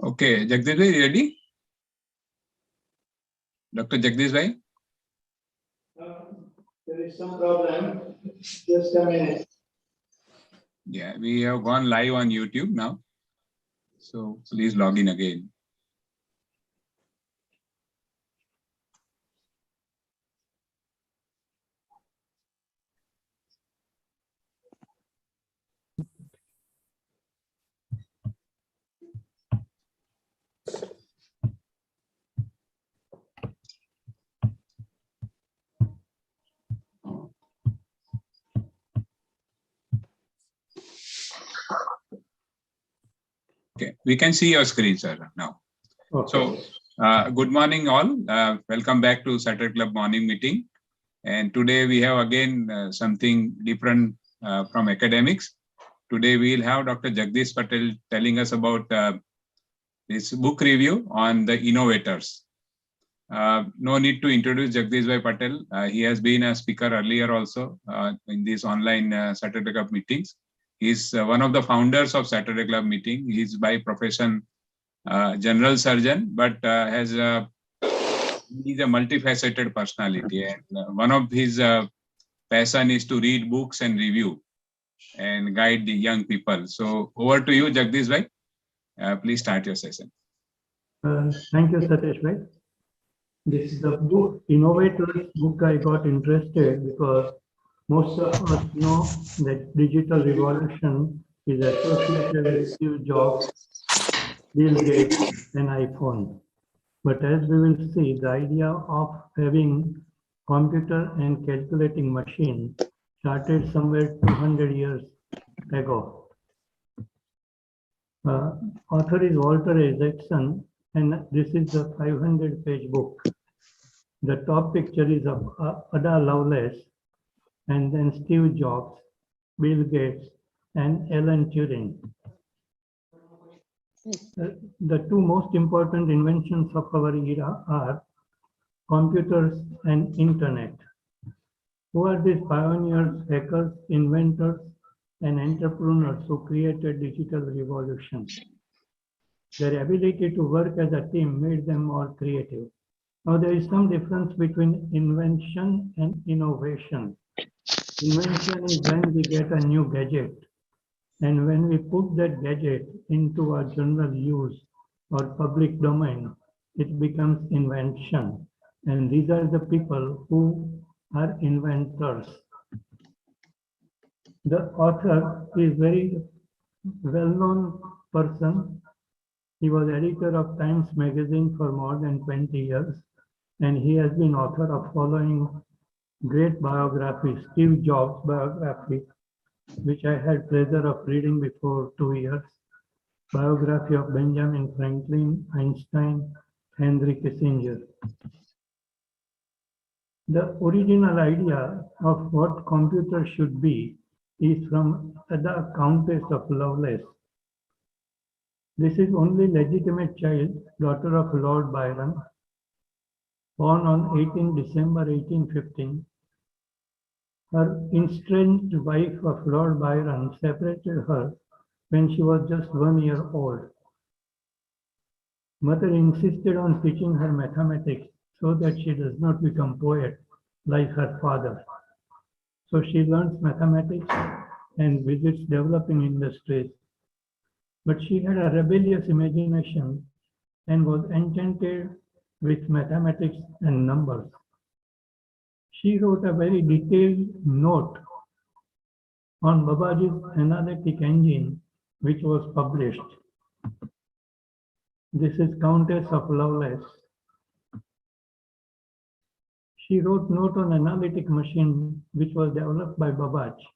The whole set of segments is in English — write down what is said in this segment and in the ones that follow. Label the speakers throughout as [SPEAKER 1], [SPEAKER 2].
[SPEAKER 1] Okay, Jagdish bhai, ready? Dr. Jagdish bhai?
[SPEAKER 2] There is some problem. Just a minute.
[SPEAKER 1] Yeah, we have gone live on YouTube now. So please log in again. Okay, we can see your screen, sir, now. Okay. So, good morning, all. Welcome back to Saturday Club morning meeting. And today we have again something different from academics. Today we'll have Dr. Jagdish Patel telling us about this book review on the innovators. No need to introduce Jagdish Bhai Patel. He has been a speaker earlier also in these online Saturday Club meetings. He's one of the founders of Saturday Club meeting. He's by profession general surgeon, but he's a multifaceted personality. And one of his passion is to read books and review and guide the young people. So over to you, Jagdish Bhai. Please start your session.
[SPEAKER 2] Thank you, Satish Bhai. This is the book, Innovators book. I got interested because most of us know that digital revolution is associated with Steve Jobs, Bill Gates, and iPhone. But as we will see, the idea of having computer and calculating machine started somewhere 200 years ago. Author is Walter Isaacson, and this is a 500-page book. The top picture is of Ada Lovelace, and then Steve Jobs, Bill Gates, and Alan Turing. The two most important inventions of our era are computers and internet. Who are these pioneers, hackers, inventors, and entrepreneurs who created digital revolution? Their ability to work as a team made them more creative. Now, there is some difference between invention and innovation. Invention is when we get a new gadget, and when we put that gadget into our general use or public domain, it becomes invention. And these are the people who are inventors. The author is very well-known person. He was editor of Times Magazine for more than 20 years, and he has been author of following great biographies, Steve Jobs biography, which I had pleasure of reading before 2 years, biography of Benjamin Franklin, Einstein, Henry Kissinger. The original idea of what computers should be is from the Countess of Loveless. This is only legitimate child, daughter of Lord Byron, born on 18 December 1815. Her estranged wife of Lord Byron separated her when she was just 1 year old. Mother insisted on teaching her mathematics so that she does not become poet like her father. So she learns mathematics and visits developing industries. But she had a rebellious imagination and was enchanted with mathematics and numbers. She wrote a very detailed note on Babbage's analytic engine, which was published. This is Countess of Loveless. She wrote note on analytic machine, which was developed by Babbage.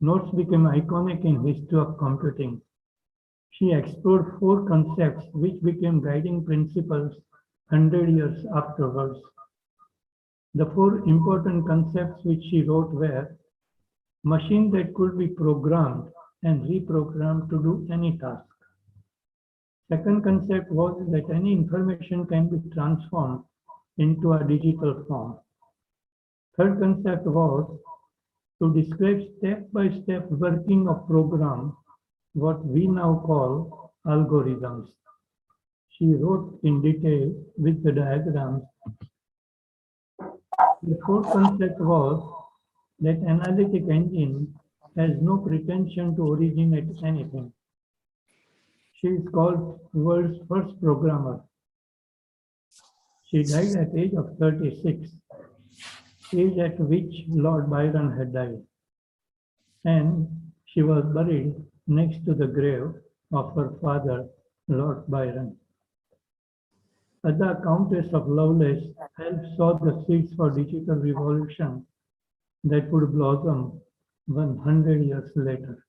[SPEAKER 2] Notes became iconic in history of computing. She explored 4 concepts which became guiding principles 100 years afterwards. The 4 important concepts which she wrote were machine that could be programmed and reprogrammed to do any task. Second concept was that any information can be transformed into a digital form. Third concept was to describe step-by-step working of program, what we now call algorithms. She wrote in detail with the diagrams. The core concept was that analytic engine has no pretension to originate anything. She is called world's first programmer. She died at the age of 36, age at which Lord Byron had died, and she was buried next to the grave of her father, Lord Byron. The Countess of Loveless helped sow the seeds for digital revolution that would blossom 100 years later.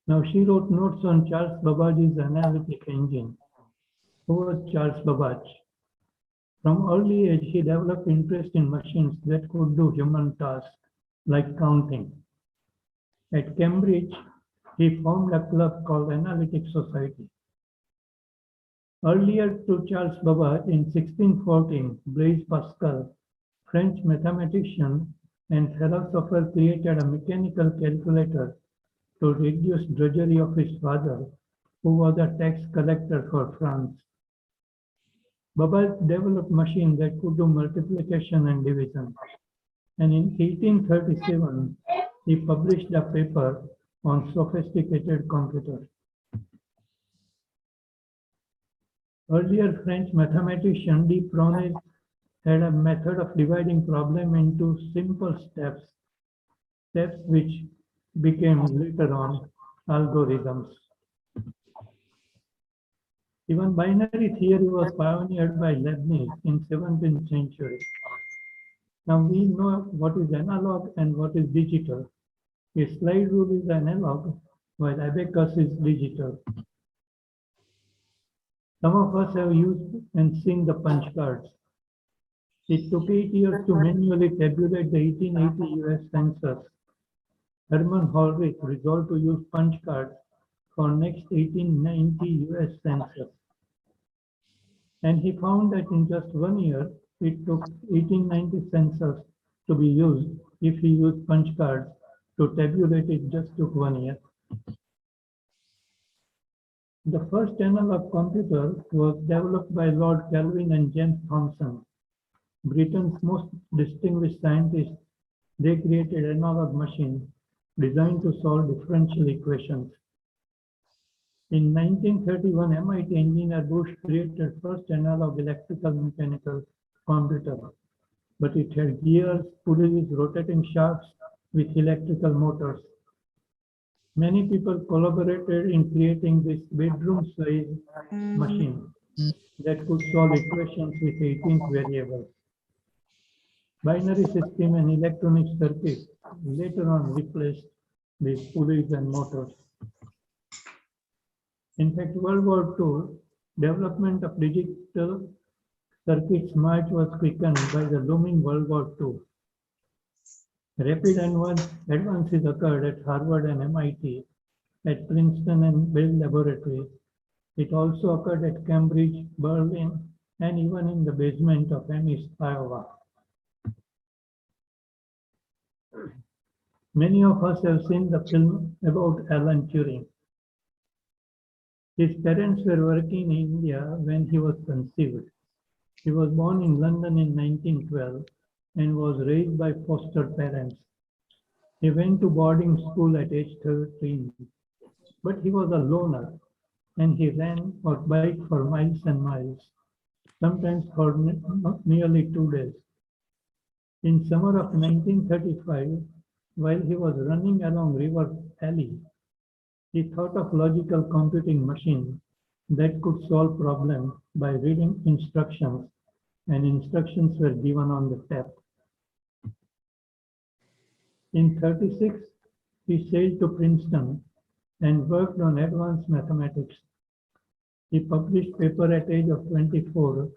[SPEAKER 2] Now she wrote notes on Charles Babbage's analytic engine. Who was Charles Babbage? From early age, he developed interest in machines that could do human tasks like counting. At Cambridge, he formed a club called Analytic Society. Earlier to Charles Babbage, in 1614, Blaise Pascal, French mathematician and philosopher, created a mechanical calculator to reduce drudgery of his father, who was a tax collector for France. Babbage developed machines that could do multiplication and division, and in 1837, he published a paper on sophisticated computers. Earlier French mathematician de Prony had a method of dividing problem into simple steps which became later on algorithms. Even binary theory was pioneered by Leibniz in 17th century. Now we know what is analog and what is digital. A slide rule is analog, while abacus is digital. Some of us have used and seen the punch cards. It took 8 years to manually tabulate the 1880 US census. Herman Holrich resolved to use punch cards for next 1890 US census. And he found that in just 1 year, it took 1890 census to be used. If he used punch cards to tabulate, it just took 1 year. The first analog computer was developed by Lord Kelvin and James Thomson, Britain's most distinguished scientists. They created analog machines designed to solve differential equations. In 1931, MIT engineer Bush created first analog electrical mechanical computer, but it had gears, pulleys, rotating shafts with electrical motors. Many people collaborated in creating this bedroom-sized machine that could solve equations with 18th variables. Binary system and electronic circuits later on replaced these pulleys and motors. In fact, World War II, development of digital circuits march was quickened by the looming World War II. Rapid advances occurred at Harvard and MIT, at Princeton and Bell Laboratories. It also occurred at Cambridge, Berlin, and even in the basement of Ames, Iowa. Many of us have seen the film about Alan Turing. His parents were working in India when he was conceived. He was born in London in 1912 and was raised by foster parents. He went to boarding school at age 13, but he was a loner and he ran or biked for miles and miles, sometimes for nearly 2 days. In summer of 1935, while he was running along River Alley, he thought of logical computing machine that could solve problems by reading instructions, and instructions were given on the tap. In 1936, he sailed to Princeton and worked on advanced mathematics. He published paper at age of 24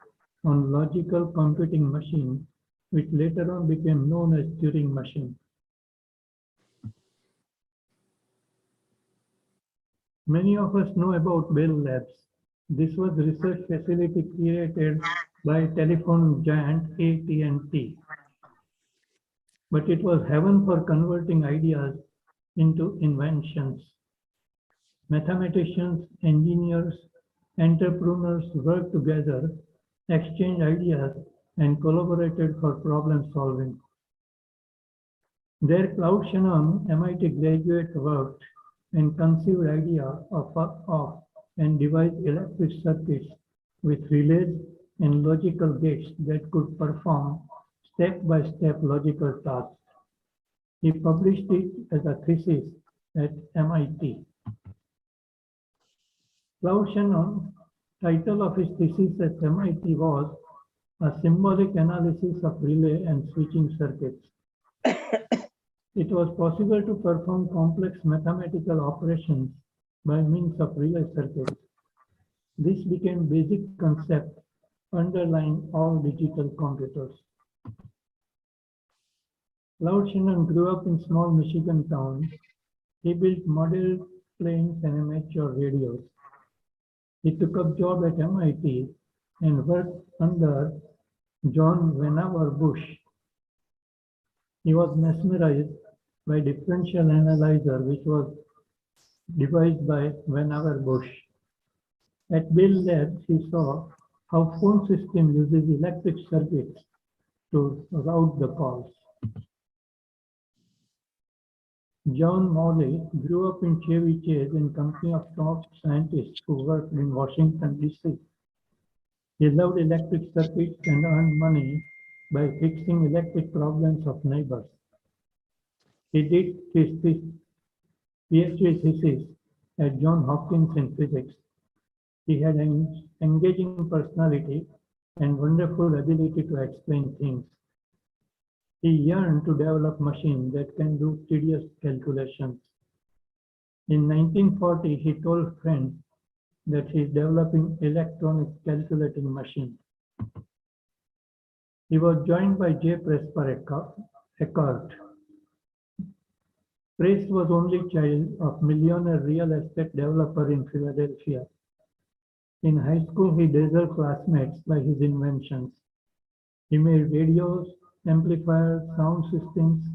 [SPEAKER 2] on logical computing machine, which later on became known as Turing machine. Many of us know about Bell Labs. This was research facility created by telephone giant AT&T. But it was heaven for converting ideas into inventions. Mathematicians, engineers, Entrepreneurs worked together, exchanged ideas, and collaborated for problem solving. There, Claude Shanon, MIT graduate, worked and conceived idea of and devised electric circuits with relays and logical gates that could perform step-by-step logical tasks. He published it as a thesis at MIT. Claude Shanon, title of his thesis at MIT was A Symbolic Analysis of Relay and Switching Circuits. It was possible to perform complex mathematical operations by means of relay circuits. This became basic concept underlying all digital computers. Claude Shanon grew up in small Michigan town. He built model planes and amateur radios. He took up job at MIT and worked under John Vannevar Bush. He was mesmerized by differential analyzer, which was devised by Vannevar Bush. At Bell Labs, he saw how phone system uses electric circuits to route the calls. John Morley grew up in Chevy Chase in company of top scientists who worked in Washington, D.C. He loved electric circuits and earned money by fixing electric problems of neighbors. He did his PhD thesis at Johns Hopkins in physics. He had an engaging personality and wonderful ability to explain things. He yearned to develop machines that can do tedious calculations. In 1940, he told friends that he is developing electronic calculating machine. He was joined by J. Presper Eckert. Press was only child of millionaire real estate developer in Philadelphia. In high school, he dazzled classmates by his inventions. He made radios, amplifiers, sound systems.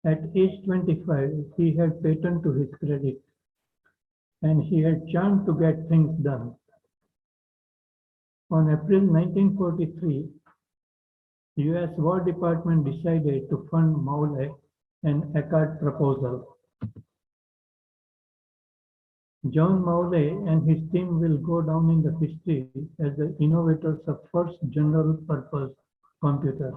[SPEAKER 2] At age 25, he had patent to his credit, and he had charm to get things done. On April 1943, US War Department decided to fund Morley and Eckert proposal. John Morley and his team will go down in the history as the innovators of first general purpose computer.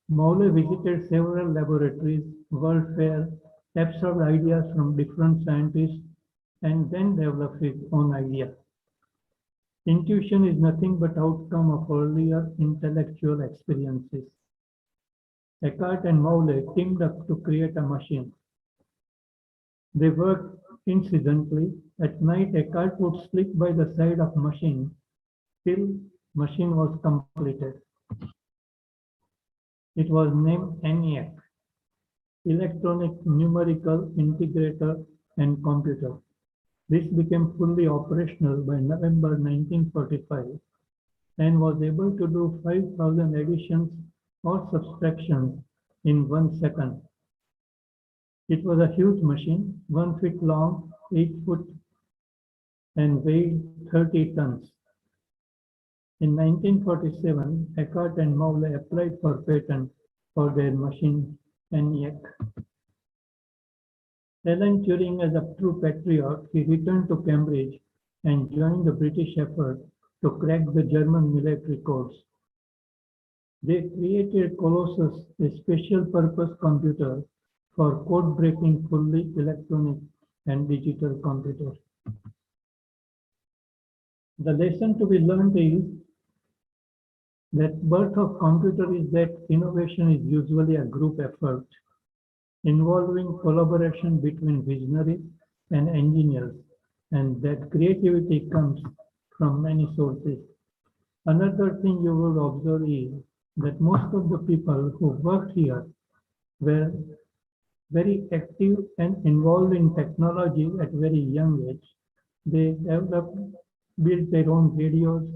[SPEAKER 2] Morley visited several laboratories, world fairs, absorbed ideas from different scientists, and then developed his own idea. Intuition is nothing but outcome of earlier intellectual experiences. Eckert and Morley teamed up to create a machine. They worked incessantly. At night, Eckert would sleep by the side of machine till machine was completed. It was named ENIAC, Electronic Numerical Integrator and Computer. This became fully operational by November 1945 and was able to do 5,000 additions or subtractions in 1 second. It was a huge machine, 1 foot long, 8 foot, and weighed 30 tons. In 1947, Eckert and Morley applied for patent for their machine ENIAC. Alan Turing, as a true patriot, he returned to Cambridge and joined the British effort to crack the German military codes. They created Colossus, a special purpose computer for code-breaking fully electronic and digital computer. The lesson to be learned is that birth of computer is that innovation is usually a group effort involving collaboration between visionaries and engineers, and that creativity comes from many sources. Another thing you would observe is that most of the people who worked here were very active and involved in technology at very young age. They built their own radios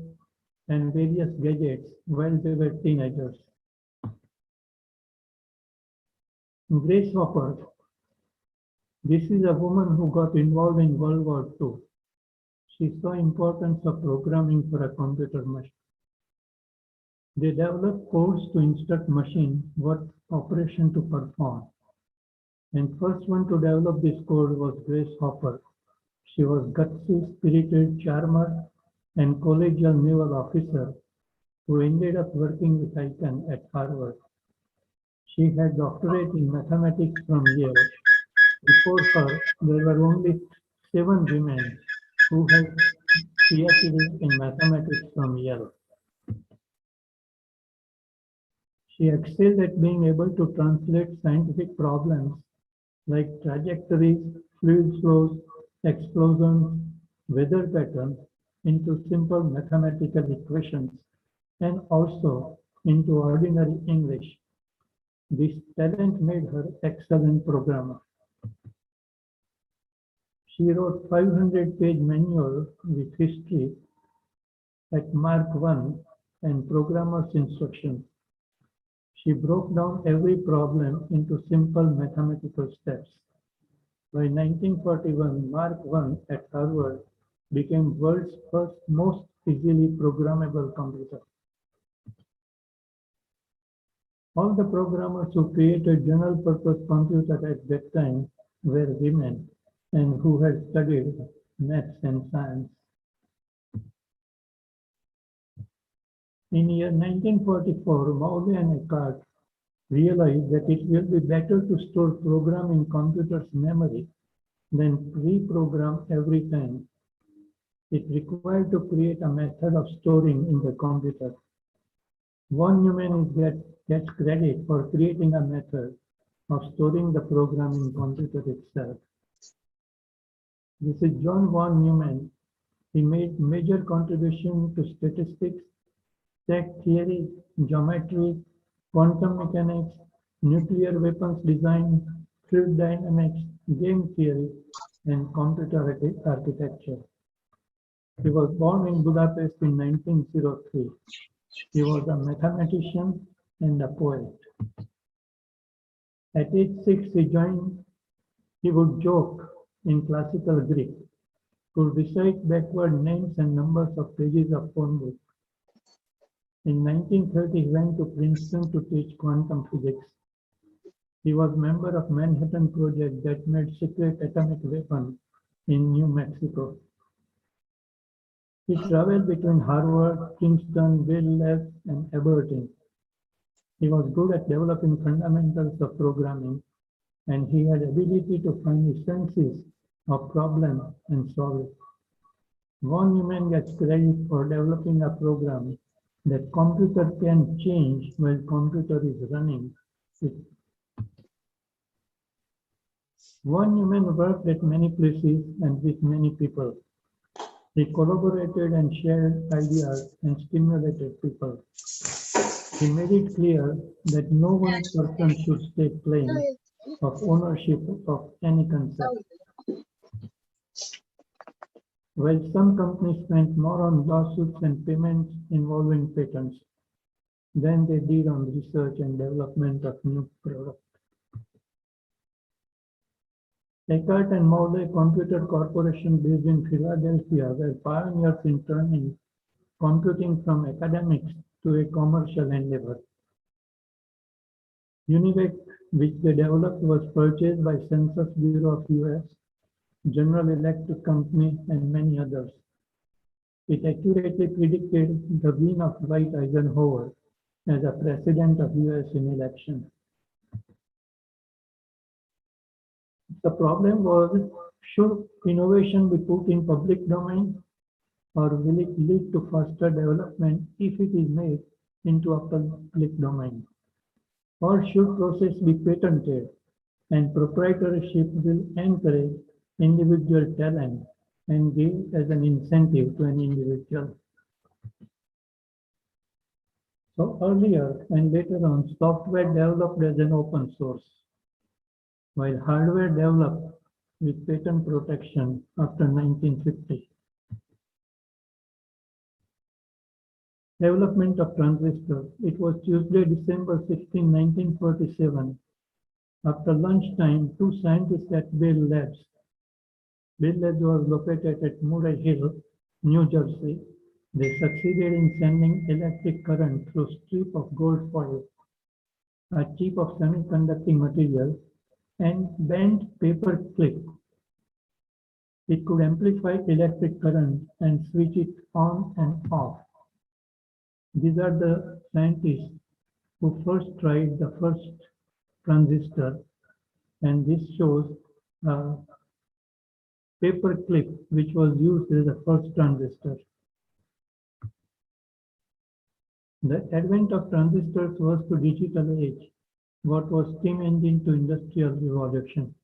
[SPEAKER 2] and various gadgets while they were teenagers. Grace Hopper. This is a woman who got involved in World War II. She saw importance of programming for a computer machine. They developed codes to instruct machine what operation to perform. And first one to develop this code was Grace Hopper. She was gutsy, spirited, charmer, and collegial naval officer who ended up working with Icahn at Harvard. She had doctorate in mathematics from Yale. Before her, there were only 7 women who had PhD in mathematics from Yale. She excelled at being able to translate scientific problems like trajectories, fluid flows, explosions, weather patterns into simple mathematical equations and also into ordinary English. This talent made her excellent programmer. She wrote 500-page manual with history at Mark I and programmer's instructions. She broke down every problem into simple mathematical steps. By 1941, Mark I at Harvard became world's first most easily programmable computer. All the programmers who created general-purpose computers at that time were women and who had studied maths and science. In year 1944, Maude and Eckhart realized that it will be better to store program in computer's memory than pre-program every time. It required to create a method of storing in the computer. Von Neumann gets credit for creating a method of storing the program in computer itself. This is John von Neumann. He made major contribution to statistics, stack theory, geometry, quantum mechanics, nuclear weapons design, fluid dynamics, game theory, and computer architecture. He was born in Budapest in 1903. He was a mathematician and a poet. At age 6, he would joke in classical Greek, could recite backward names and numbers of pages of phone book. In 1930, he went to Princeton to teach quantum physics. He was member of Manhattan Project that made secret atomic weapon in New Mexico. He traveled between Harvard, Kingston, Bell Labs, and Aberdeen. He was good at developing fundamentals of programming, and he had ability to find essences of problem and solve it. Von Neumann gets credit for developing a program that computer can change while computer is running. Von Neumann worked at many places and with many people. He collaborated and shared ideas and stimulated people. He made it clear that no one person should take claim of ownership of any concept. While some companies spent more on lawsuits and payments involving patents than they did on research and development of new products. Eckhart and Maude Computer Corporation based in Philadelphia were pioneers in turning computing from academics to a commercial endeavor. UNIVAC, which they developed, was purchased by Census Bureau of US, General Electric Company, and many others. It accurately predicted the win of Dwight Eisenhower as a president of US in election. The problem was, should innovation be put in public domain, or will it lead to faster development if it is made into a public domain? Or should process be patented and proprietorship will encourage individual talent and give as an incentive to an individual? So earlier and later on, software developed as an open source, while hardware developed with patent protection after 1950. Development of transistor. It was Tuesday, December 16, 1947. After lunchtime, 2 scientists at Bell Labs. Bell Labs was located at Murray Hill New Jersey. They succeeded in sending electric current through strip of gold foil, a chip of semiconducting material, and bent paper clip. It could amplify electric current and switch it on and off. These are the scientists who first tried the first transistor, and this shows a paper clip which was used as the first transistor. The advent of transistors was to digital age what was steam engine to industrial revolution.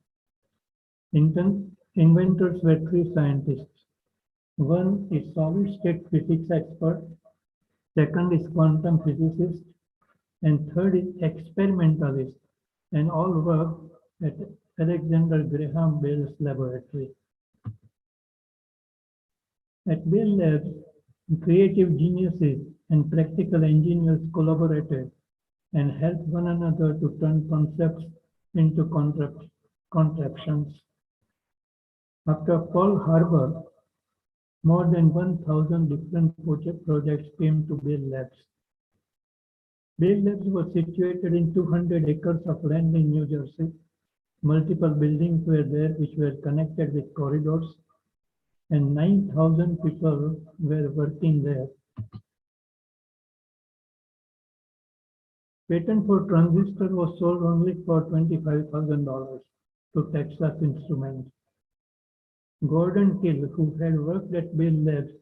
[SPEAKER 2] Inventors were three scientists. One is solid-state physics expert, second is quantum physicist, and third is experimentalist, and all worked at Alexander Graham Bell's laboratory. At Bell Labs, creative geniuses and practical engineers collaborated and helped one another to turn concepts into contraptions. After Pearl Harbor, more than 1,000 different projects came to Bell Labs. Bell Labs was situated in 200 acres of land in New Jersey. Multiple buildings were there which were connected with corridors, and 9,000 people were working there. Patent for transistor was sold only for $25,000 to Texas Instruments. Gordon Hill, who had worked at Bell Labs,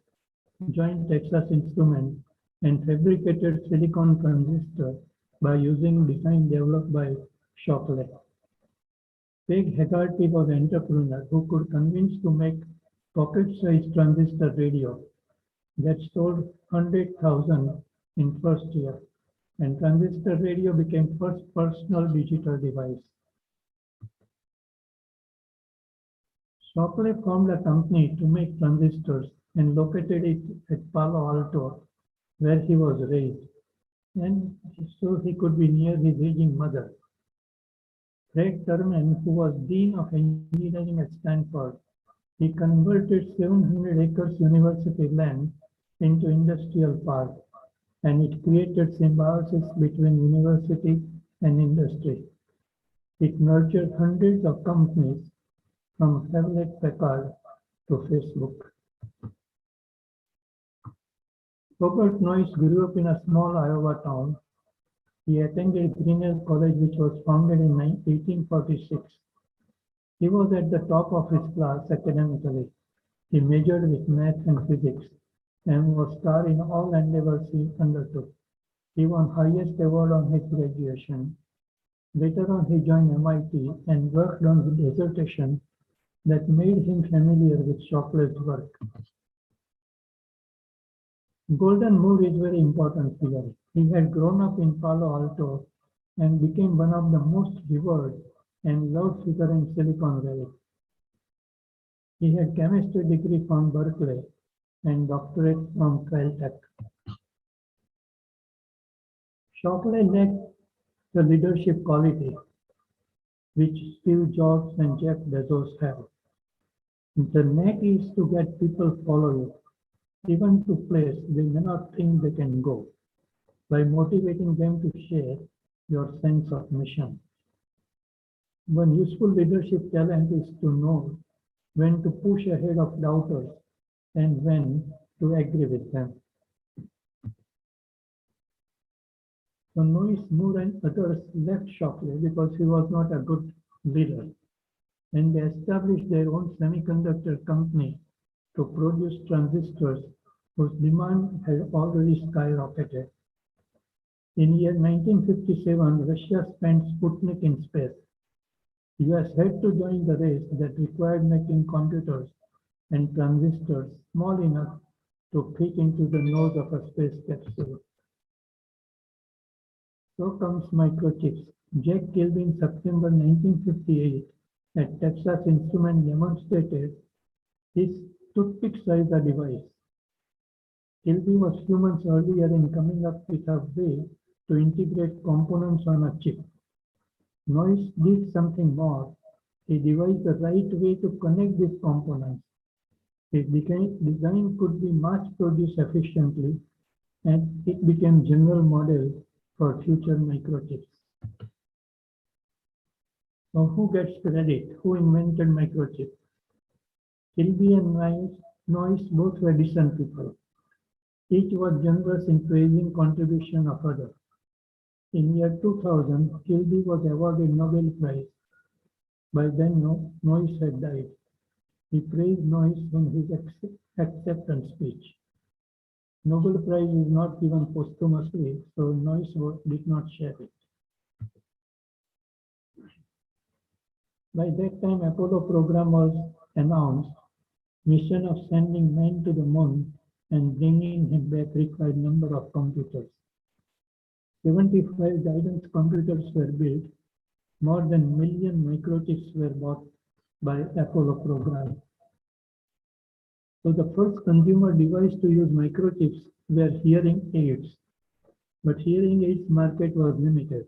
[SPEAKER 2] joined Texas Instruments and fabricated silicon transistor by using design developed by Shockley. Peg Haggerty was an entrepreneur who could convince to make pocket-sized transistor radio that sold 100,000 in first year, and transistor radio became first personal digital device. Shockley formed a company to make transistors and located it at Palo Alto, where he was raised, and so he could be near his aging mother. Fred Terman, who was Dean of Engineering at Stanford, he converted 700 acres university land into industrial park, and it created symbiosis between university and industry. It nurtured hundreds of companies from Hewlett-Packard to Facebook. Robert Noyce grew up in a small Iowa town. He attended Grinnell College, which was founded in 1846. He was at the top of his class academically. He majored with math and physics and was star in all endeavors he undertook. He won highest award on his graduation. Later on, he joined MIT and worked on a dissertation that made him familiar with Shockley's work. Gorden Moore is a very important figure. He had grown up in Palo Alto and became one of the most revered and loved figures in Silicon Valley. He had chemistry degree from Berkeley and doctorate from Caltech. Shockley lacked the leadership quality which Steve Jobs and Jeff Bezos have. The knack is to get people follow you, even to place they may not think they can go, by motivating them to share your sense of mission. One useful leadership talent is to know when to push ahead of doubters and when to agree with them. So Noyce, Moore and others left Shockley because he was not a good leader, and they established their own semiconductor company to produce transistors whose demand had already skyrocketed. In year 1957, Russia spent Sputnik in space. US had to join the race that required making computers and transistors small enough to fit into the nose of a space capsule. So comes Microchips. Jack Kilby in September 1958 at Texas Instruments demonstrated his toothpick-sized device. Kilby was few months earlier in coming up with a way to integrate components on a chip. Noyce did something more. He devised the right way to connect these components. His design could be mass-produced efficiently, and it became general model for future microchips. So who gets credit? Who invented microchips? Kilby and Noyce both were decent people. Each was generous in praising contribution of others. In year 2000, Kilby was awarded Nobel Prize. By then, Noyce had died. He praised Noyce in his acceptance speech. Nobel Prize is not given posthumously, so Noyce did not share it. By that time, Apollo program was announced. Mission of sending men to the moon and bringing him back required number of computers. 75 guidance computers were built. More than 1 million microchips were bought by Apollo program. So the first consumer device to use microchips were hearing aids. But hearing aids market was limited.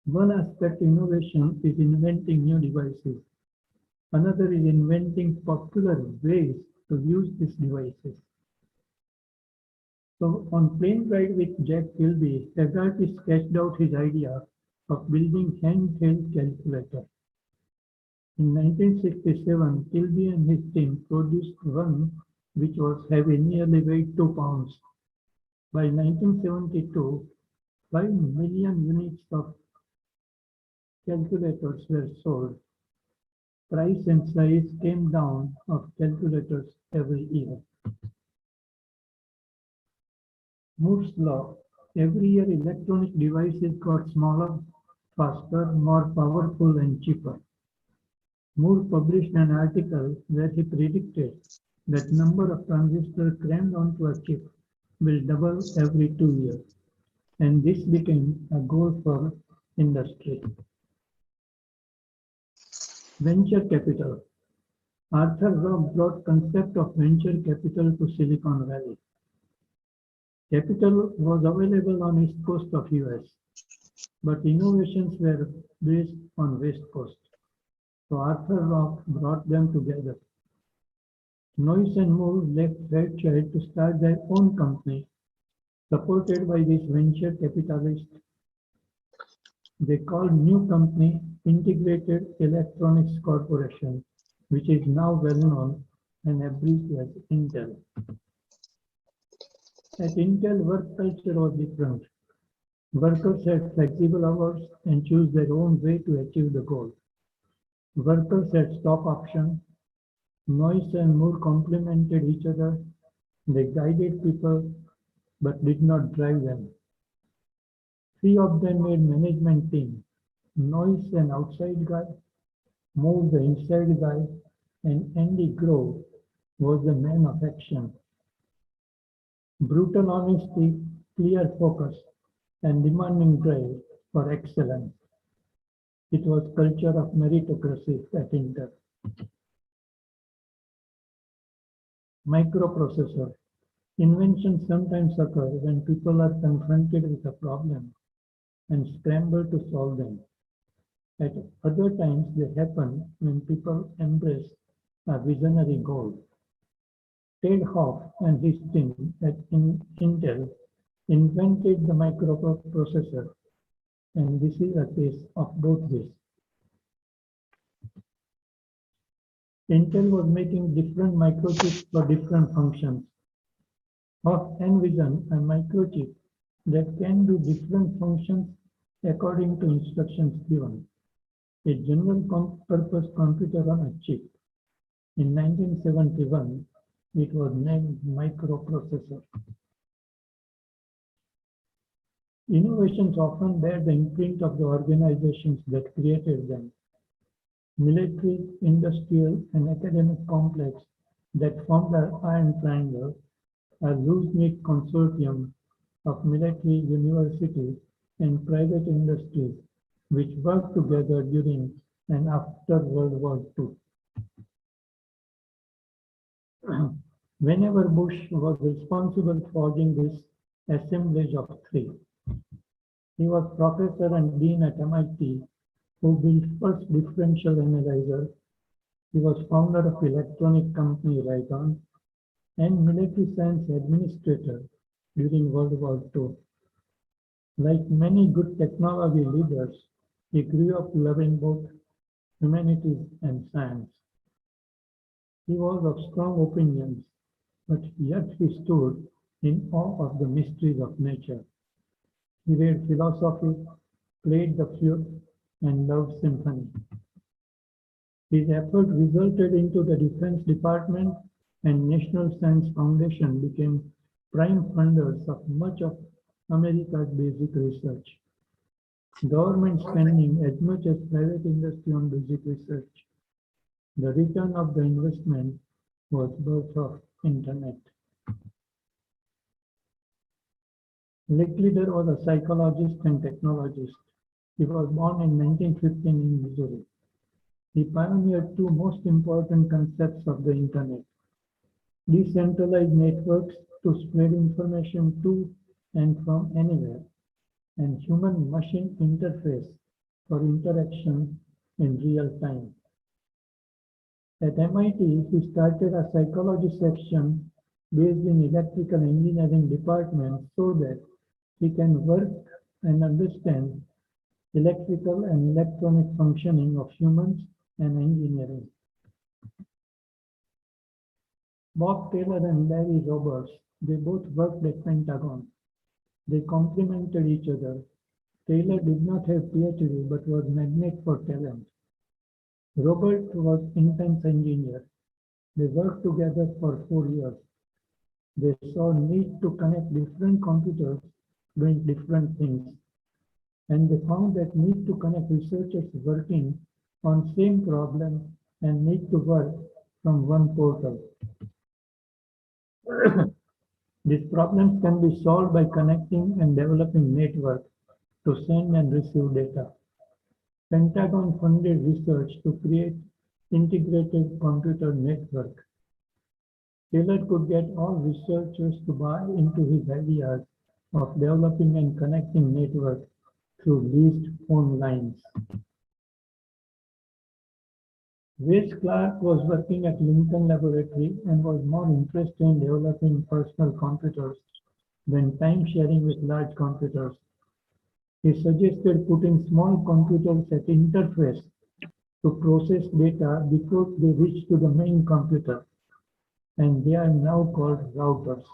[SPEAKER 2] One aspect innovation is inventing new devices. Another is inventing popular ways to use these devices. So on plane ride with Jack Kilby, Hegarty sketched out his idea of building handheld calculator. In 1967, Kilby and his team produced one which was heavy, nearly weighed 2 pounds. By 1972, 5 million units of calculators were sold. Price and size came down of calculators every year. Moore's law. Every year electronic devices got smaller, faster, more powerful and cheaper. Moore published an article where he predicted that number of transistors crammed onto a chip will double every 2 years. And this became a goal for industry. Venture capital. Arthur Rock brought concept of venture capital to Silicon Valley. Capital was available on East Coast of US, but innovations were based on West Coast. So Arthur Rock brought them together. Noyce and Moore left Fairchild to start their own company, supported by this venture capitalist. They called new company Integrated Electronics Corporation, which is now well known and abbreviated as Intel. At Intel, work culture was different. Workers had flexible hours and choose their own way to achieve the goal. Workers had stock option. Noyce and Moore complemented each other. They guided people but did not drive them. 3 of them made management team. Noyce, an outside guy, Moore the inside guy, and Andy Grove was the man of action. Brutal honesty, clear focus, and demanding drive for excellence. It was culture of meritocracy at Intel. Microprocessor. Inventions sometimes occur when people are confronted with a problem and scramble to solve them. At other times, they happen when people embrace a visionary goal. Ted Hoff and his team at Intel invented the microprocessor, and this is a case of both ways. Intel was making different microchips for different functions. Hoff envisioned a microchip that can do different functions according to instructions given. A general purpose computer on a chip. In 1971, it was named Microprocessor. Innovations often bear the imprint of the organizations that created them. Military, industrial, and academic complex that formed the Iron Triangle, a loose-knit consortium of military, universities, and private industries which worked together during and after World War II. Whenever Bush was responsible for forging this assemblage of 3. He was professor and dean at MIT who built first differential analyzer, He was founder of electronic company Raytheon and military science administrator during World War II. Like many good technology leaders, he grew up loving both humanities and science. He was of strong opinions, but yet he stood in awe of the mysteries of nature. He read philosophy, played the flute, and loved symphony. His effort resulted into the Defense Department and National Science Foundation became prime funders of much of America's basic research. Government spending as much as private industry on basic research. The return of the investment was birth of Internet. Licklider was a psychologist and technologist. He was born in 1915 in Missouri. He pioneered two most important concepts of the Internet: decentralized networks to spread information to and from anywhere, and human-machine interface for interaction in real time. At MIT, he started a psychology section based in electrical engineering department so that he can work and understand electrical and electronic functioning of humans and engineering. Bob Taylor and Larry Roberts, they both worked at Pentagon. They complemented each other. Taylor did not have PhD but was magnet for talent. Robert was intense engineer. They worked together for 4 years. They saw need to connect different computers doing different things. And they found that need to connect researchers working on same problem and need to work from one portal. These problems can be solved by connecting and developing network to send and receive data. Pentagon funded research to create integrated computer network. Taylor could get all researchers to buy into his ideas of developing and connecting network through leased phone lines. Wes Clark was working at Lincoln Laboratory and was more interested in developing personal computers than time sharing with large computers. He suggested putting small computers at interface to process data before they reach to the main computer, and they are now called routers.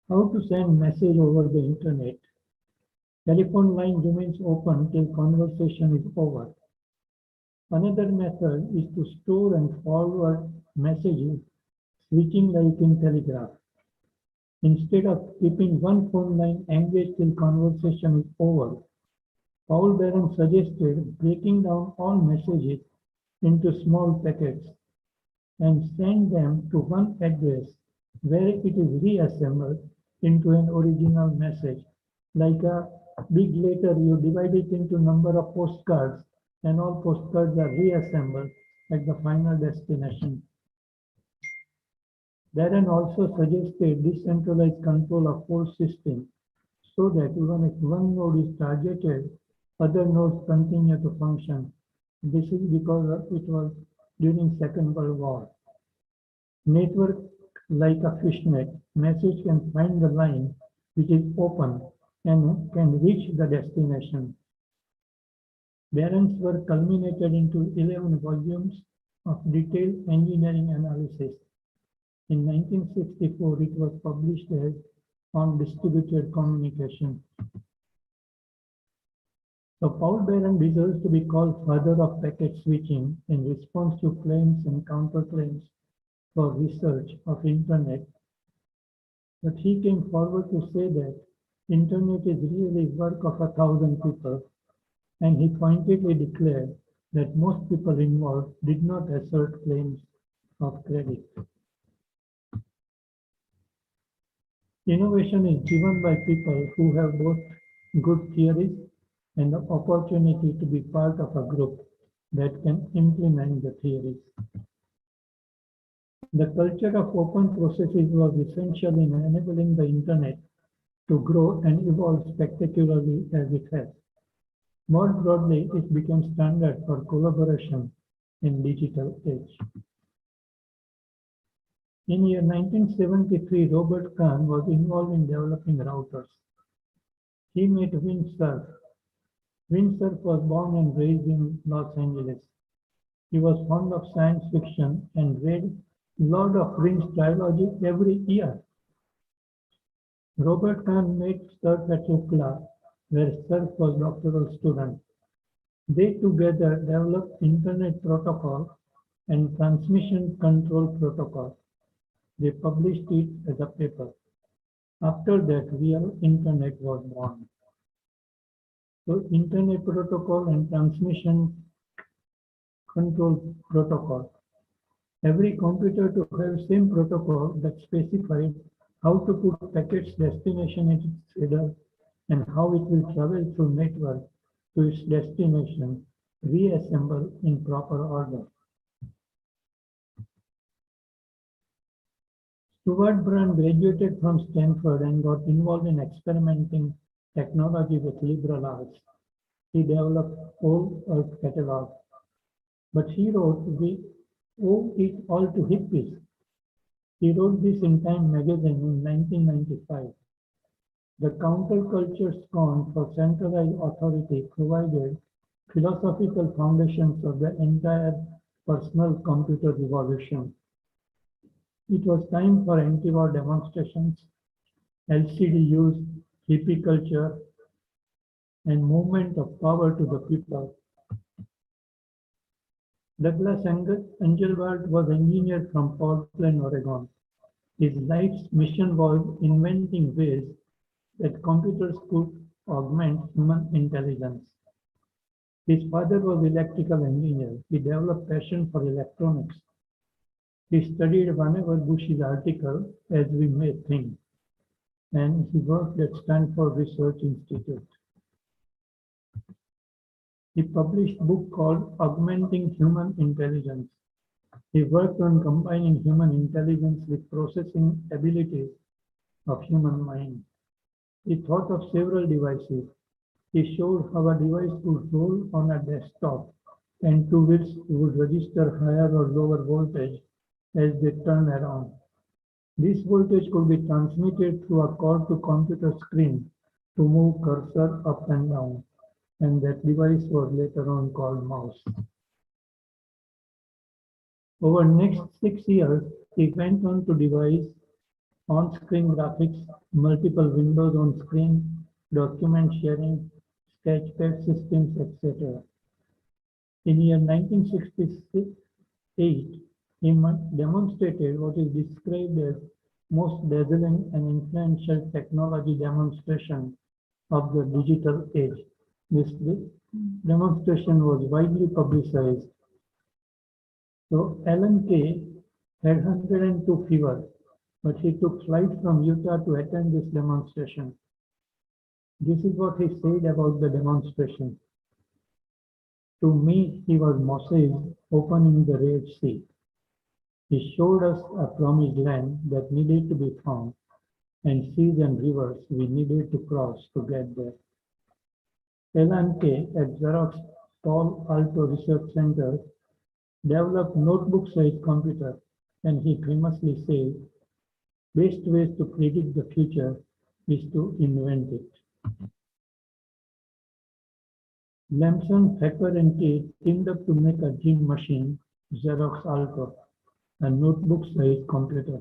[SPEAKER 2] How to send message over the internet? Telephone line remains open till conversation is over. Another method is to store and forward messages, switching like in telegraph. Instead of keeping one phone line engaged till conversation is over, Paul Barron suggested breaking down all messages into small packets and send them to one address where it is reassembled into an original message. Like a big letter, you divide it into number of postcards and all postcards are reassembled at the final destination. Barron also suggested decentralized control of whole system so that even if one node is targeted, other nodes continue to function. This is because it was during Second World War. Network like a fishnet, message can find the line which is open and can reach the destination. Barron's work culminated into 11 volumes of detailed engineering analysis. In 1964, it was published as On Distributed Communication. So Paul Barron deserves to be called father of packet switching in response to claims and counterclaims for research of internet. But he came forward to say that internet is really work of 1,000 people, and he pointedly declared that most people involved did not assert claims of credit. Innovation is driven by people who have both good theories and the opportunity to be part of a group that can implement the theories. The culture of open processes was essential in enabling the internet to grow and evolve spectacularly as it has. More broadly, it became standard for collaboration in digital age. In year 1973, Robert Kahn was involved in developing routers. He met Windsurf. Windsurf was born and raised in Los Angeles. He was fond of science fiction and read Lord of Rings trilogy every year. Robert Kahn met Surf at UCLA, where Surf was doctoral student. They together developed Internet Protocol and Transmission Control Protocol. They published it as a paper. After that, real Internet was born. So Internet Protocol and Transmission Control Protocol. Every computer to have same protocol that specified how to put packets destination in its header and how it will travel through network to its destination, reassemble in proper order. Stuart Brand graduated from Stanford and got involved in experimenting technology with liberal arts. He developed Old Earth catalog, but he wrote, "We owe it all to hippies." He wrote this in Time magazine in 1995. The counterculture scorn for centralized authority provided philosophical foundations of the entire personal computer revolution. It was time for anti-war demonstrations, LCD use, hippie culture, and movement of power to the people. Douglas Engelbart was engineer from Portland, Oregon. His life's mission was inventing ways that computers could augment human intelligence. His father was electrical engineer. He developed passion for electronics. He studied Vannevar Bush's article, As We May Think, and he worked at Stanford Research Institute. He published a book called Augmenting Human Intelligence. He worked on combining human intelligence with processing abilities of human mind. He thought of several devices. He showed how a device could roll on a desktop and to which would register higher or lower voltage as they turn around. This voltage could be transmitted through a cord to computer screen to move cursor up and down, and that device was later on called mouse. Over next 6 years, he went on to devise on-screen graphics, multiple windows on screen, document sharing, sketchpad systems, etc. In year 1968, he demonstrated what is described as most dazzling and influential technology demonstration of the digital age. This demonstration was widely publicized. So Alan Kay had 102 fever, but he took flight from Utah to attend this demonstration. This is what he said about the demonstration. To me, he was Moses opening the Red Sea. He showed us a promised land that needed to be found, and seas and rivers we needed to cross to get there. Alan Kay at Xerox Palo Alto Research Center developed notebook-sized computer, and he famously said, "Best ways to predict the future is to invent it." Lamson, Thacker, and Kay teamed up to make a dream machine, Xerox Alto, a notebook-sized computer.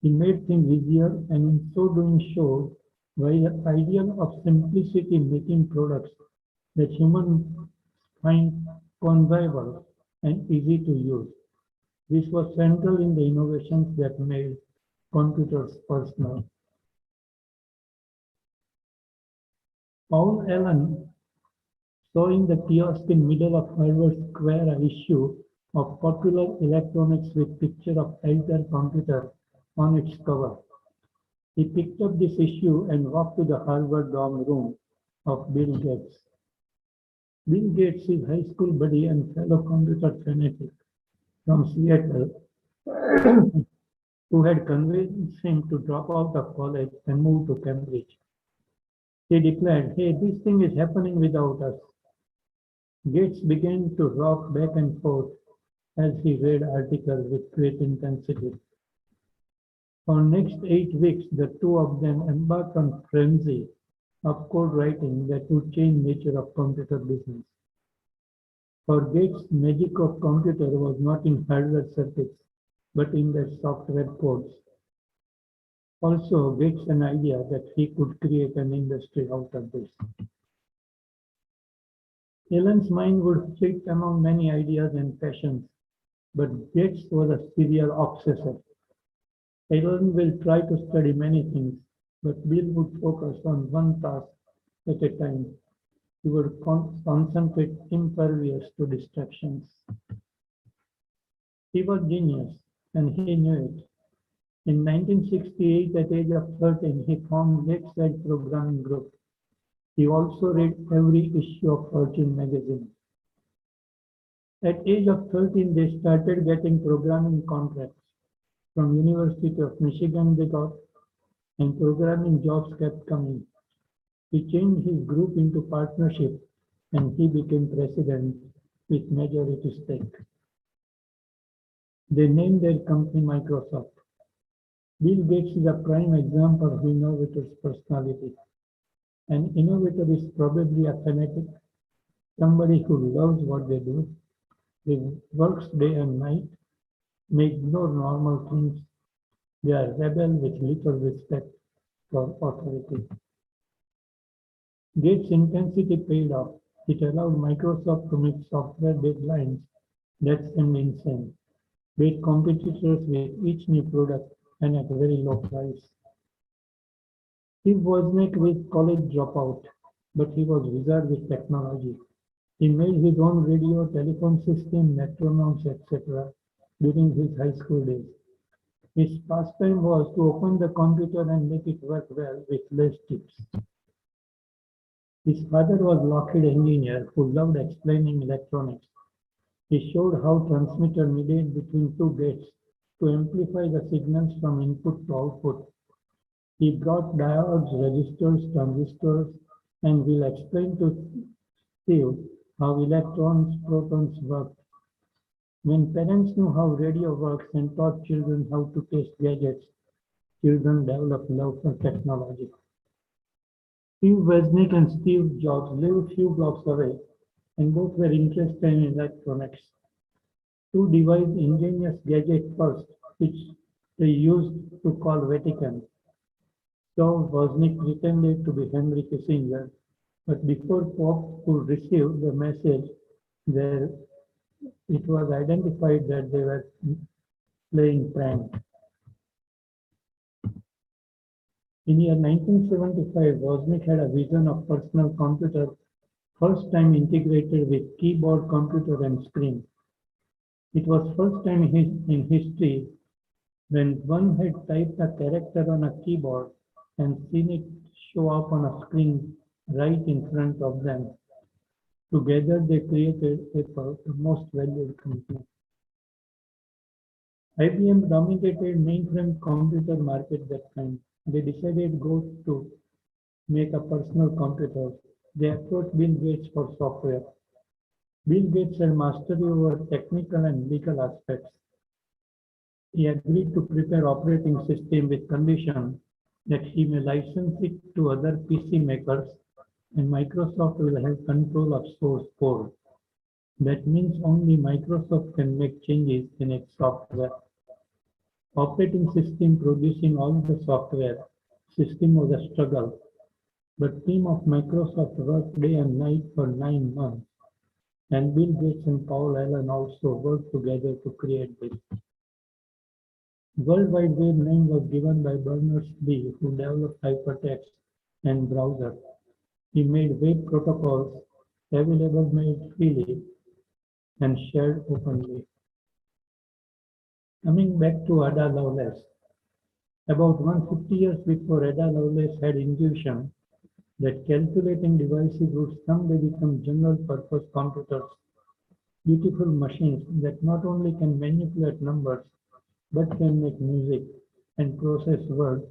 [SPEAKER 2] He made things easier, and in so doing showed why the ideal of simplicity making products that humans find convivial and easy to use. This was central in the innovations that made computers personal. Paul Allen saw in the kiosk in middle of Harvard Square an issue of Popular Electronics with picture of Altair computer on its cover. He picked up this issue and walked to the Harvard dorm room of Bill Gates. Bill Gates, his high school buddy and fellow computer fanatic from Seattle, who had convinced him to drop out of college and move to Cambridge. He declared, "Hey, this thing is happening without us." Gates began to rock back and forth as he read articles with great intensity. For next 8 weeks, the two of them embarked on frenzy of code writing that would change nature of computer business. For Gates, magic of computer was not in hardware circuits, but in their software codes. Also, Gates an idea that he could create an industry out of this. Allen's mind would flit among many ideas and passions, but Gates was a serial obsessor. Allen will try to study many things, but Bill would focus on one task at a time. He would concentrate impervious to distractions. He was genius, and he knew it. In 1968, at age of 13, he formed Lakeside Programming Group. He also read every issue of Fortune magazine. At age of 13, they started getting programming contracts. From University of Michigan they got, and programming jobs kept coming. He changed his group into partnership, and he became president with majority stake. They named their company Microsoft. Bill Gates is a prime example of innovator's personality. An innovator is probably a fanatic, somebody who loves what they do. They work day and night, may ignore normal things. They are rebel with little respect for authority. Gates' intensity paid off. It allowed Microsoft to meet software deadlines that seemed insane, beat competitors with each new product and at very low price. Steve Wozniak was college dropout, but he was wizard with technology. He made his own radio, telephone system, metronomes, etc. during his high school days. His pastime was to open the computer and make it work well with less chips. His father was a Lockheed engineer who loved explaining electronics. He showed how transmitter needed between two gates to amplify the signals from input to output. He brought diodes, resistors, transistors, and will explain to Steve how electrons, protons work. When parents knew how radio works and taught children how to test gadgets, children developed love for technology. Steve Wozniak and Steve Jobs lived a few blocks away, and both were interested in electronics. Two devised ingenious gadgets first, which they used to call Vatican. So Wozniak pretended to be Henry Kissinger, but before Pope could receive the message, there it was identified that they were playing prank. In year 1975, Wozniak had a vision of personal computer, first time integrated with keyboard, computer, and screen. It was first time in history when one had typed a character on a keyboard and seen it show up on a screen right in front of them. Together they created Apple, the most valued company. IBM dominated mainframe computer market that time. They decided go to make a personal computer. They approached Bill Gates for software. Bill Gates had mastery over technical and legal aspects. He agreed to prepare operating system with condition that he may license it to other PC makers and Microsoft will have control of source code. That means only Microsoft can make changes in its software. Operating system producing all the software system was a struggle, but team of Microsoft worked day and night for 9 months, and Bill Gates and Paul Allen also worked together to create this. World Wide Web name was given by Berners-Lee, who developed hypertext and browser. He made web protocols available made freely and shared openly. Coming back to Ada Lovelace, about 150 years before Ada Lovelace had intuition that calculating devices would someday become general-purpose computers, beautiful machines that not only can manipulate numbers but can make music and process words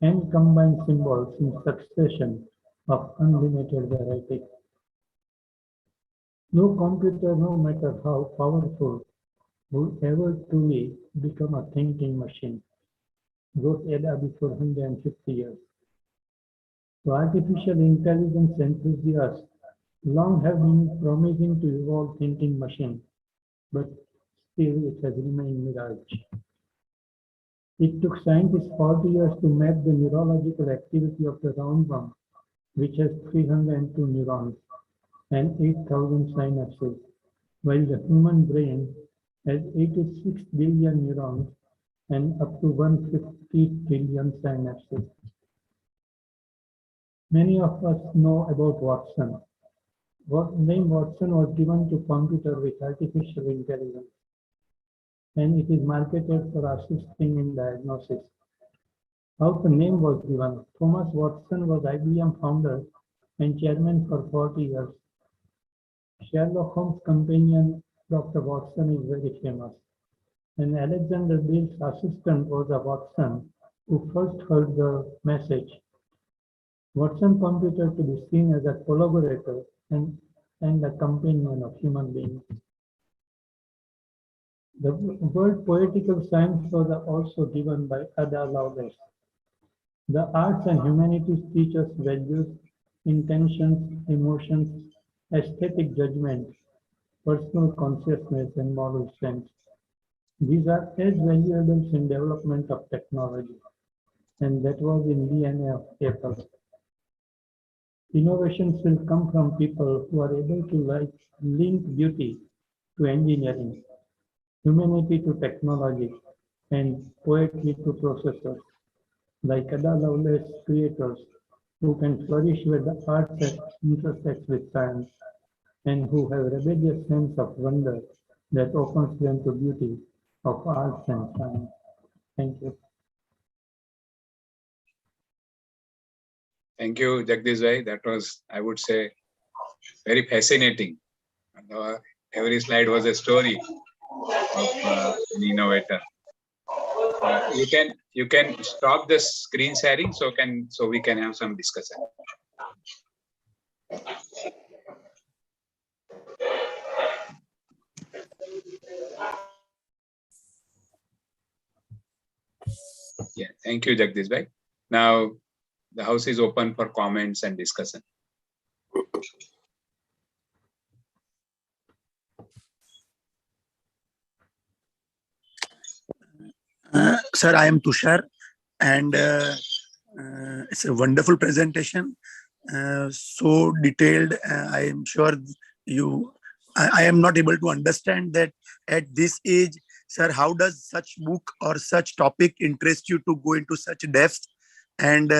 [SPEAKER 2] and combine symbols in succession of unlimited variety. No computer, no matter how powerful, will ever truly become a thinking machine, wrote Ada before 150 years. So artificial intelligence enthusiasts long have been promising to evolve thinking machine, but still it has remained mirage. It took scientists 40 years to map the neurological activity of the roundworm, which has 302 neurons and 8,000 synapses, while the human brain has 86 billion neurons and up to 150 trillion synapses. Many of us know about Watson. Name Watson was given to computer with artificial intelligence, and it is marketed for assisting in diagnosis. How the name was given? Thomas Watson was IBM founder and chairman for 40 years. Sherlock Holmes' companion, Dr. Watson, is very famous. And Alexander Bell's assistant was a Watson who first heard the message. Watson computer to be seen as a collaborator and a companion of human beings. The word poetical science was also given by Ada Lovelace. The arts and humanities teach us values, intentions, emotions, aesthetic judgment, personal consciousness, and moral sense. These are as valuable in development of technology, and that was in DNA of Apple. Innovations will come from people who are able to link beauty to engineering, humanity to technology, and poetry to processors, like Ada Lovelace creators who can flourish where the arts intersects with science and who have a rebellious sense of wonder that opens them to beauty of arts and science. Thank you.
[SPEAKER 1] Thank you, Jagdish Bhai. That was, I would say, very fascinating. Every slide was a story of an innovator. You can stop the screen sharing so we can have some discussion. Yeah, thank you, Jagdish Bhai. Now the house is open for comments and discussion.
[SPEAKER 3] Sir, I am Tushar, and it's a wonderful presentation. So detailed. I am sure I am not able to understand that at this age, sir. How does such book or such topic interest you to go into such depth? And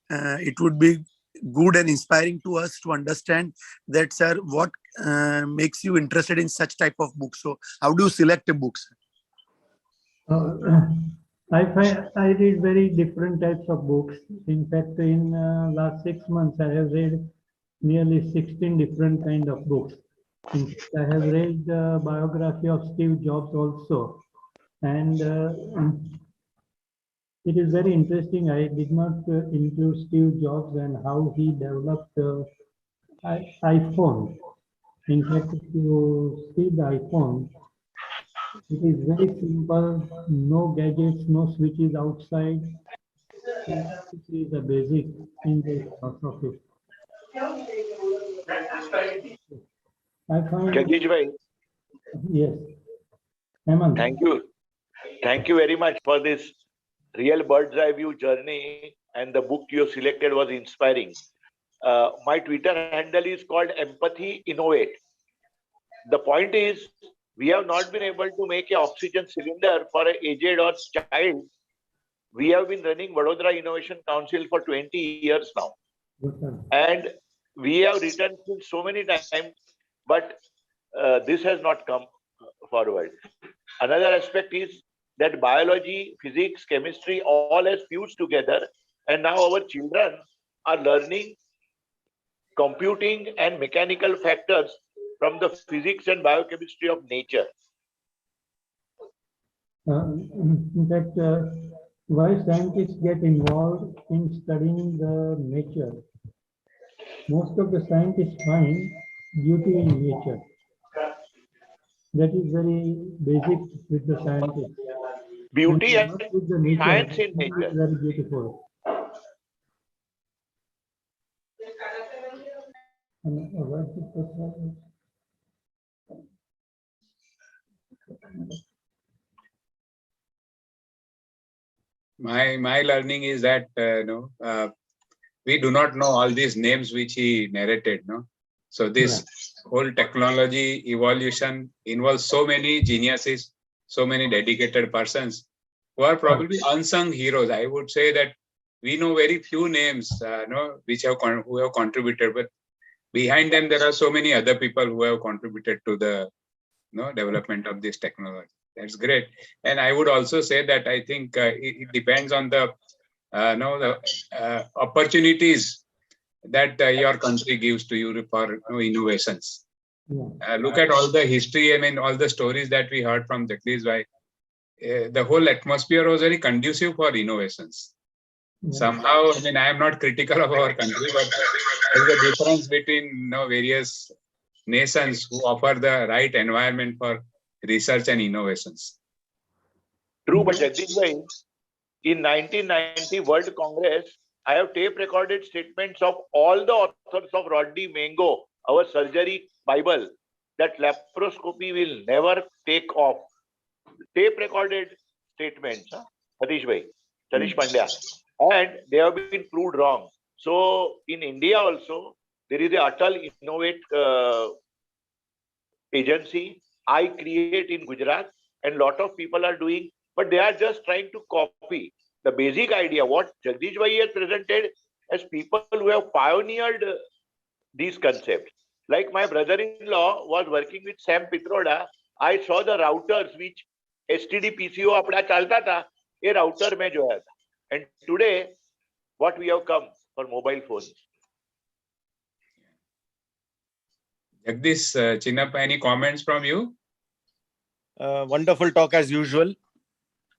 [SPEAKER 3] it would be good and inspiring to us to understand that, sir, what makes you interested in such type of books. So how do you select a book, sir?
[SPEAKER 2] I read very different types of books. In fact, in last 6 months, I have read nearly 16 different kind of books. In fact, I have read the biography of Steve Jobs also. And it is very interesting. I did not include Steve Jobs and how he developed the iPhone. In fact, if you see the iPhone, it is very simple, no gadgets, no switches outside. It is a basic in the philosophy. I find.
[SPEAKER 4] Jagdish Bhai,
[SPEAKER 2] Yes. Hemant.
[SPEAKER 4] Thank you very much for this real bird's eye view journey, and the book you selected was inspiring. My Twitter handle is called Empathy Innovate. The point is, we have not been able to make an oxygen cylinder for an aged or child. We have been running Baroda Innovation Council for 20 years now. And we have written so many times, but this has not come forward. Another aspect is that biology, physics, chemistry, all has fused together. And now our children are learning computing and mechanical factors from the physics and biochemistry of nature.
[SPEAKER 2] In fact, why scientists get involved in studying the nature? Most of the scientists find beauty in nature. That is very basic with the scientists. When
[SPEAKER 4] Beauty
[SPEAKER 2] you
[SPEAKER 4] and
[SPEAKER 2] work with the nature,
[SPEAKER 4] science in
[SPEAKER 2] it is
[SPEAKER 4] nature.
[SPEAKER 2] very beautiful.
[SPEAKER 1] My learning is that we do not know all these names which he narrated. No, so this whole technology evolution involves so many geniuses, so many dedicated persons who are probably unsung heroes. I would say that we know very few names, which who have contributed, but behind them there are so many other people who have contributed to the development of this technology. That's great. And I would also say that I think it depends on the opportunities that your country gives to you for innovations. Look at all the history. I mean, all the stories that we heard from Jagdish Bhai. The whole atmosphere was very conducive for innovations. Somehow, I mean, I am not critical of our country, but there is a difference between various nations who offer the right environment for research and innovations.
[SPEAKER 4] True, but Jagdish Bhai, in 1990 World Congress, I have tape recorded statements of all the authors of Rodney Mango, our surgery Bible, that laparoscopy will never take off. Tape recorded statements, Satish Bhai, Satish Pandya, and they have been proved wrong. So in India also, there is a Atal Innovate agency I create in Gujarat, and lot of people are doing, but they are just trying to copy the basic idea. What Jagdish Bhai has presented as people who have pioneered these concepts. Like my brother-in-law was working with Sam Pitroda. I saw the routers which STD PCO આપડા ચાલતા હતા, એ router મેં જોયા હતા. And today, what we have come for mobile phones.
[SPEAKER 1] Jagdish, Chinnappa, any comments from you?
[SPEAKER 5] Wonderful talk as usual.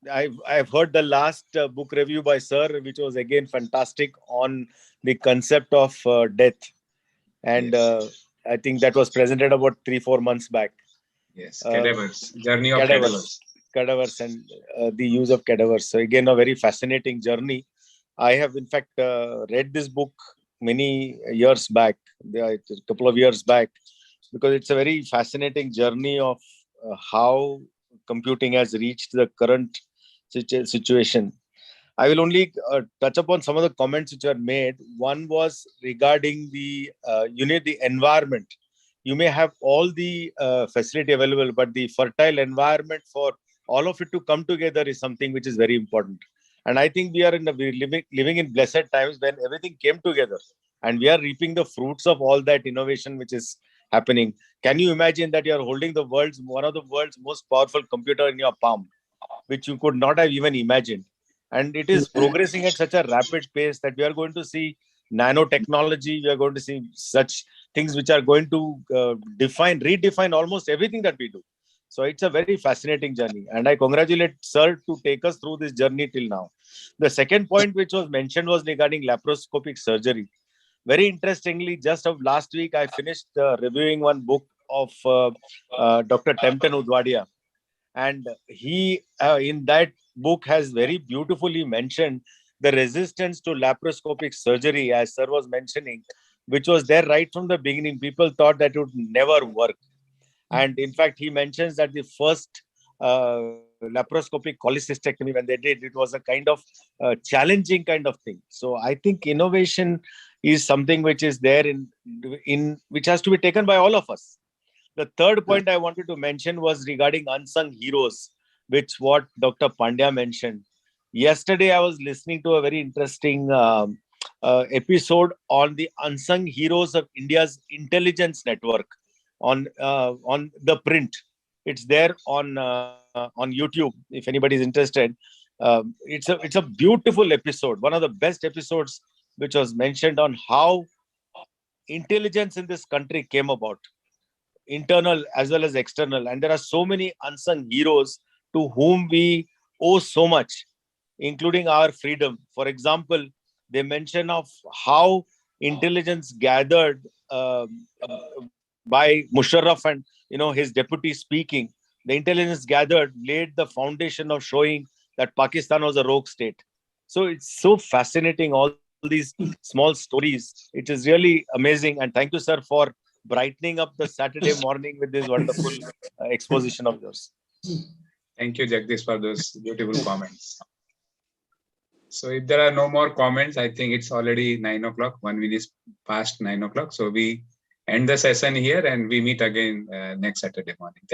[SPEAKER 5] I've heard the last book review by Sir, which was again fantastic on the concept of death. And I think that was presented about 3-4 months back.
[SPEAKER 1] Yes, cadavers, journey of cadavers.
[SPEAKER 5] Cadavers and the use of cadavers. So again, a very fascinating journey. I have in fact read this book many years back, a couple of years back, because it's a very fascinating journey of how computing has reached the current situation. I will only touch upon some of the comments which are made. One was regarding the the environment. You may have all the facility available, but the fertile environment for all of it to come together is something which is very important. And I think we are living in blessed times when everything came together, and we are reaping the fruits of all that innovation which is happening. Can you imagine that you are holding one of the world's most powerful computer in your palm, which you could not have even imagined? And it is progressing at such a rapid pace that we are going to see nanotechnology. We are going to see such things which are going to redefine almost everything that we do. So it's a very fascinating journey, and I congratulate Sir to take us through this journey till now. The second point which was mentioned was regarding laparoscopic surgery. Very interestingly, just of last week, I finished reviewing one book of Dr. Tempton Udwadia. And he, in that book, has very beautifully mentioned the resistance to laparoscopic surgery, as Sir was mentioning, which was there right from the beginning. People thought that it would never work. And in fact, he mentions that the first laparoscopic cholecystectomy, when they did, it was a kind of challenging kind of thing. So I think innovation is something which is there which has to be taken by all of us. The third point I wanted to mention was regarding unsung heroes, which what Dr. Pandya mentioned. Yesterday, I was listening to a very interesting episode on the unsung heroes of India's intelligence network on the print. It's there on YouTube. If anybody is interested, it's a beautiful episode. One of the best episodes, which was mentioned on how intelligence in this country came about, internal as well as external. And there are so many unsung heroes to whom we owe so much, including our freedom. For example, they mention of how intelligence gathered by Musharraf and his deputy speaking, the intelligence gathered laid the foundation of showing that Pakistan was a rogue state. So it's so fascinating, all these small stories. It is really amazing. And thank you, sir, for brightening up the Saturday morning with this wonderful exposition of yours.
[SPEAKER 1] Thank you, Jagdish, for those beautiful comments. So if there are no more comments, I think it's already 9 o'clock, 1 minute past 9 o'clock. So we end the session here and we meet again next Saturday morning.